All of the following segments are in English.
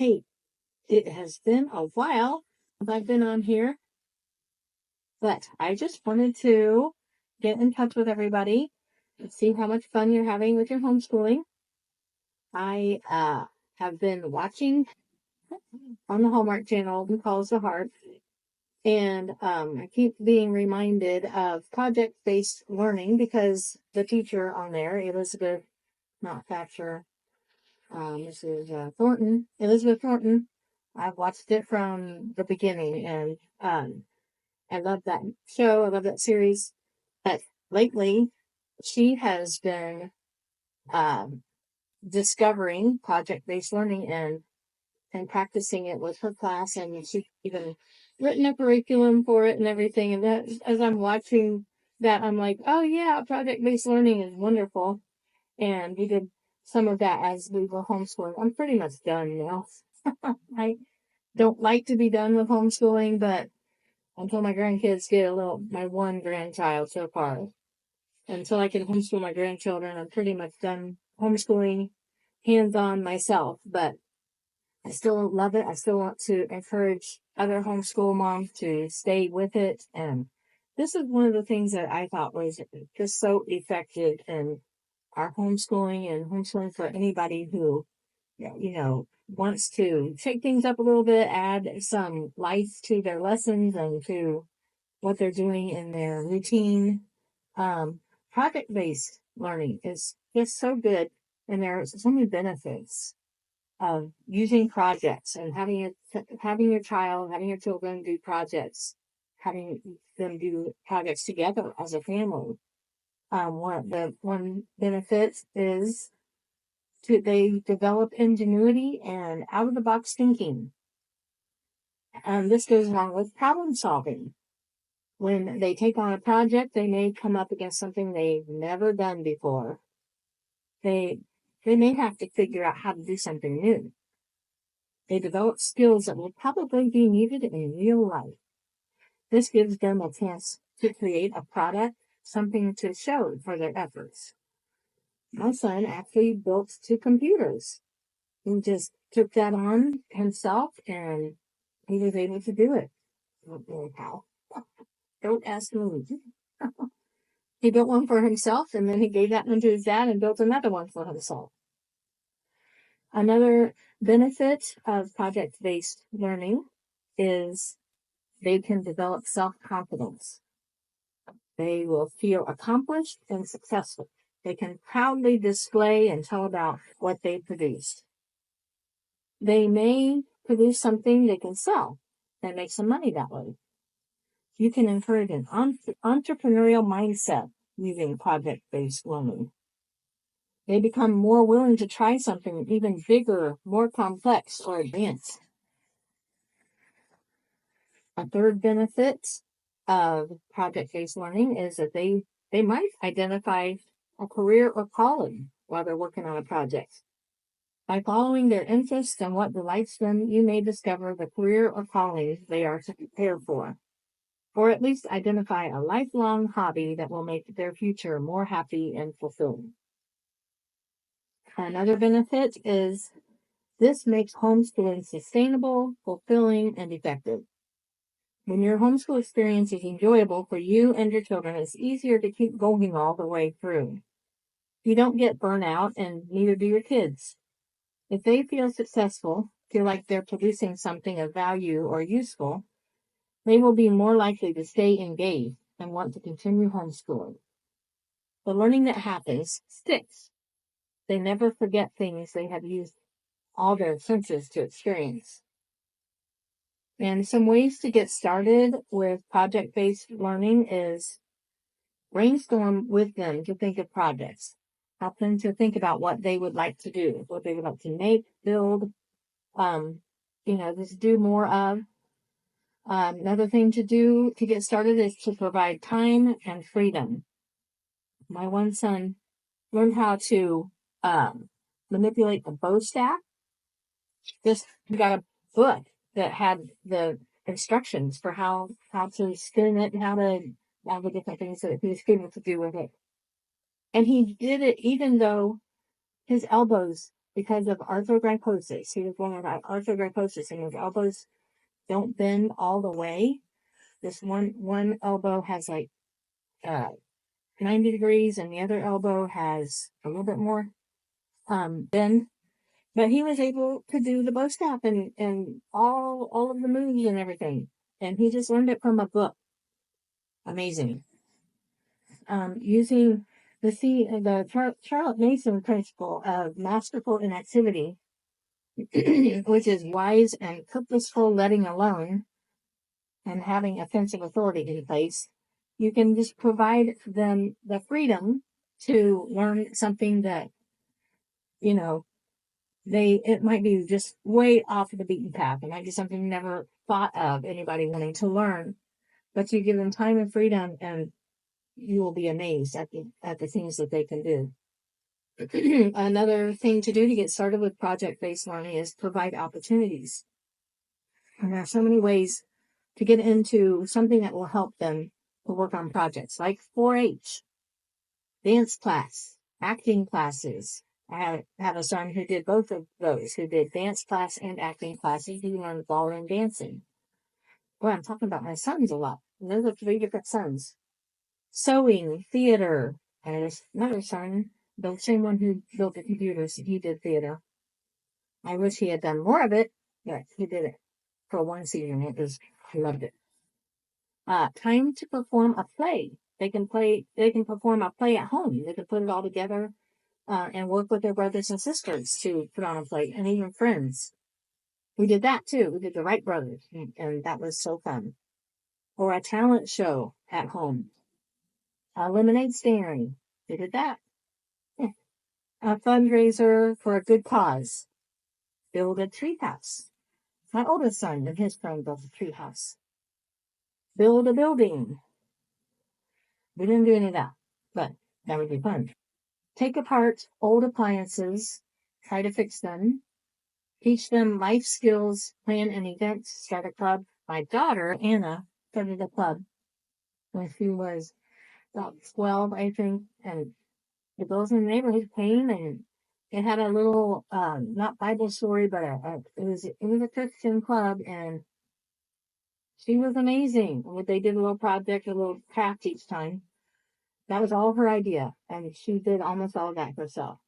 Hey, it has been a while since I've been on here, but I just wanted to get in touch with everybody and see how much fun you're having with your homeschooling. I have been watching on the Hallmark Channel Who Calls the Heart, and I keep being reminded of project-based learning because the teacher on there, Elizabeth, not Thatcher, this is Elizabeth Thornton. I've watched it from the beginning, and I love that show. I love that series. But lately, she has been um, discovering project-based learning and practicing it with her class, and she's even written a curriculum for it and everything. And that, as I'm watching that, I'm like, oh yeah, project-based learning is wonderful. And we did some of that as we were homeschooling. I'm pretty much done now. I don't like to be done with homeschooling, but until my grandkids get my one grandchild so far, until I can homeschool my grandchildren, I'm pretty much done homeschooling hands-on myself. But I still love it. I still want to encourage other homeschool moms to stay with it. And this is one of the things that I thought was just so effective in our homeschooling and homeschooling for anybody who, wants to shake things up a little bit, add some life to their lessons and to what they're doing in their routine. Um, Project-based learning is just so good, and there are so many benefits of using projects and having your children do projects, having them do projects together as a family. One benefit is they develop ingenuity and out of the box thinking. And this goes along with problem solving. When they take on a project, they may come up against something they've never done before. They may have to figure out how to do something new. They develop skills that will probably be needed in real life. This gives them a chance to create a product, something to show for their efforts. My son actually built 2 computers. He just took that on himself and he was able to do it. I don't know how. Don't ask me. He built one for himself and then he gave that one to his dad and built another one for himself. Another benefit of project-based learning is they can develop self-confidence. They will feel accomplished and successful. They can proudly display and tell about what they produced. They may produce something they can sell and make some money that way. You can encourage an entrepreneurial mindset using project-based learning. They become more willing to try something even bigger, more complex, or advanced. A third benefit of project-based learning is that they might identify a career or calling while they're working on a project. By following their interests and what delights them, you may discover the career or calling they are to prepare for, or at least identify a lifelong hobby that will make their future more happy and fulfilling. Another benefit is this makes homeschooling sustainable, fulfilling, and effective. When your homeschool experience is enjoyable for you and your children, it's easier to keep going all the way through. You don't get burnout, and neither do your kids. If they feel successful, feel like they're producing something of value or useful, they will be more likely to stay engaged and want to continue homeschooling. The learning that happens sticks. They never forget things they have used all their senses to experience. And some ways to get started with project-based learning is brainstorm with them to think of projects. Help them to think about what they would like to do, what they would like to make, build, just do more of. Another thing to do to get started is to provide time and freedom. My one son learned how to manipulate the bow staff. Just got a book that had the instructions for how to spin it and how all the different things that he was able to do with it. And he did it even though his elbows because of arthrogryposis. He was born with arthrogryposis, and his elbows don't bend all the way. This one elbow has like 90 degrees, and the other elbow has a little bit more bend. But he was able to do the bow staff and all of the moves and everything. And he just learned it from a book. Amazing. Using the Charlotte Mason principle of masterful inactivity, which is wise and purposeful letting alone, and having offensive authority in place, you can just provide them the freedom to learn something that, you know, it might be just way off the beaten path. It might be something never thought of anybody wanting to learn, but you give them time and freedom, and you will be amazed at the things that they can do. Another thing to do to get started with project-based learning is provide opportunities. And there are so many ways to get into something that will help them to work on projects like 4-H, dance class, acting classes. I have a son who did both of those, who did dance class and acting classes. He learned ballroom dancing. Boy, I'm talking about my sons a lot. Those are 3 different sons. Sewing, theater, and there's another son, the same one who built the computers. He did theater. I wish he had done more of it, but he did it for 1 season. I loved it. Time to perform a play. They can perform a play at home. They can put it all together and work with their brothers and sisters to put on a play, and even friends. We did that too. We did the Wright brothers, and that was so fun. Or a talent show at home. A lemonade stand. They did that. Yeah. A fundraiser for a good cause. Build a treehouse. My oldest son and his friend built a treehouse. Build a building. We didn't do any of that, but that would be fun. Take apart old appliances, try to fix them, teach them life skills, plan an event, start a club. My daughter, Anna, started a club when she was about 12, I think, and the girls in the neighborhood came, and it had a little, not Bible story, but it was a Christian club, and she was amazing. They did a little project, a little craft each time. That was all her idea, and she did almost all of that herself.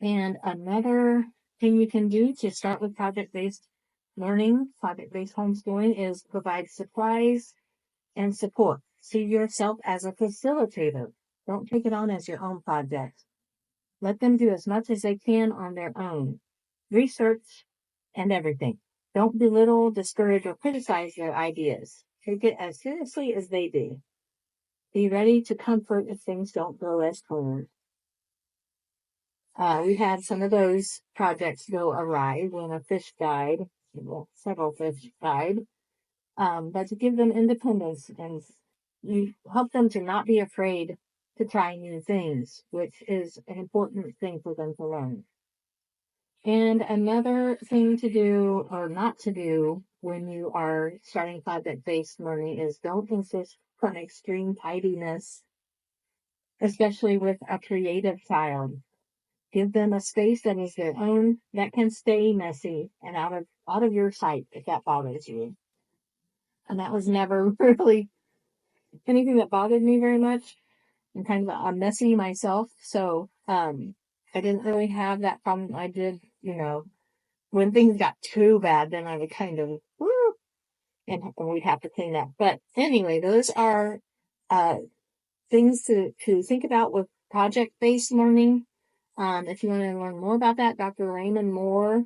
And another thing you can do to start with project-based learning, project-based homeschooling, is provide supplies and support. See yourself as a facilitator. Don't take it on as your own project. Let them do as much as they can on their own. Research and everything. Don't belittle, discourage, or criticize their ideas. Take it as seriously as they do. Be ready to comfort if things don't go as planned. We had some of those projects go awry when a fish died. Well, several fish died. But to give them independence, and you help them to not be afraid to try new things, which is an important thing for them to learn. And another thing to do or not to do when you are starting project-based learning is don't insist on extreme tidiness, especially with a creative child. Give them a space that is their own, that can stay messy and out of your sight if that bothers you. And that was never really anything that bothered me very much. I'm kind of a messy myself, so I didn't really have that problem. I did, when things got too bad, then I would kind of whoo, and we'd have to clean that. But anyway, those are things to think about with project-based learning. If you want to learn more about that, Dr. Raymond Moore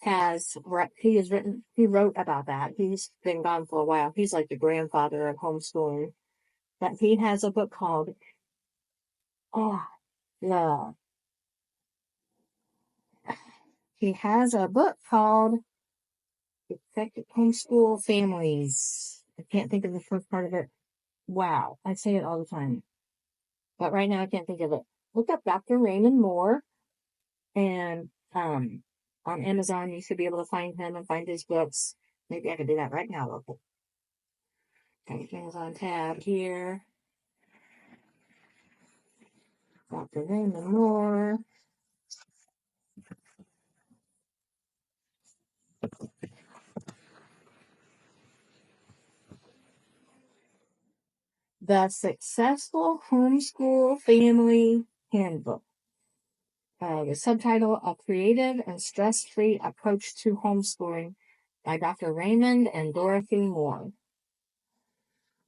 he wrote about that. He's been gone for a while. He's like the grandfather of homeschooling. But he has a book called, oh, yeah. He has a book called Effective Homeschool Families. I can't think of the first part of it. Wow. I say it all the time. But right now I can't think of it. Look up Dr. Raymond Moore, and on Amazon you should be able to find him and find his books. Maybe I could do that right now. Local. Okay, Amazon tab here. Dr. Raymond Moore. The Successful Homeschool Family Handbook. The subtitle, A Creative and Stress-Free Approach to Homeschooling by Dr. Raymond and Dorothy Moore.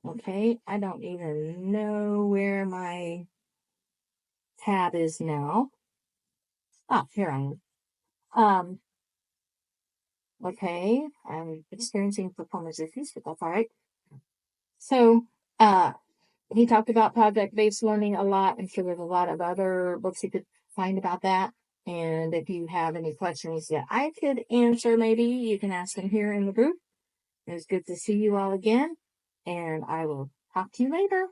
Okay, I don't even know where my tab is now. Here I am. Okay, I'm experiencing performance issues, but that's all right. So, he talked about project-based learning a lot. I'm sure there's a lot of other books you could find about that. And if you have any questions that I could answer, maybe you can ask them here in the group. It was good to see you all again, and I will talk to you later.